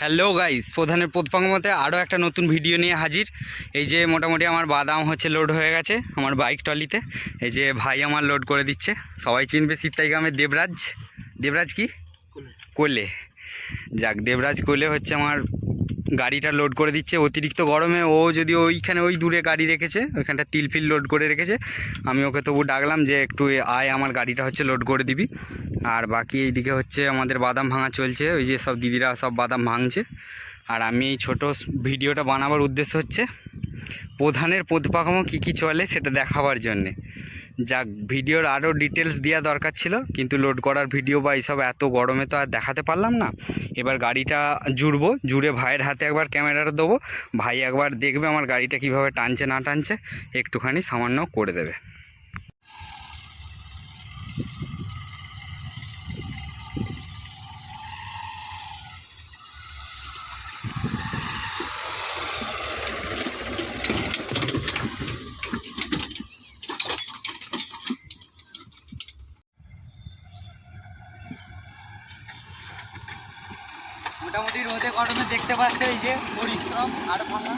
Hello guys, প্রধানের মতে আরও একটা নতুন ভিডিও নিয়ে হাজির। এই যে মোটামুটি আমার বাদাম লোড হয়ে গেছে আমার বাইক ট্রলিতে। এই যে ভাই আমার লোড করে দিচ্ছে। সবাই চিনবে সিপ্তাই গ্রামের দেবরাজ কি কোলে। যাক, দেবরাজ কোলে হচ্ছে আমার গাড়িটা লোড করে দিচ্ছে। অতিরিক্ত গরমে ও যদি ওইখানে ওই দূরে গাড়ি রেখেছে, ওইখানটা তিলফিল লোড করে রেখেছে। আমি ওকে তবু ডাকলাম যে একটু আয়, আমার গাড়িটা লোড করে দিবি। আর বাকি এইদিকে আমাদের বাদাম ভাঙা চলছে। ওই যে সব দিদিরা সব বাদাম ভাঙছে। আর আমি এই ছোটো ভিডিওটা বানাবার উদ্দেশ্য হচ্ছে প্রধানের পদপাকম কী কী চলে সেটা দেখাবার জন্যে। যাক, ভিডিওর আরও ডিটেলস দেওয়া দরকার ছিল, কিন্তু লোড করার ভিডিও বা এইসব এত গরমে তো আর দেখাতে পারলাম না। এবার গাড়িটা জুড়ে ভাইয়ের হাতে একবার ক্যামেরাটা দেবো। ভাই একবার দেখবে আমার গাড়িটা কিভাবে টানছে না টানছে, একটুখানি সামান্য করে দেবে। মোটামুটি রোদে গরমে দেখতে পাচ্ছে এই যে পরিশ্রম আর ভাঙা।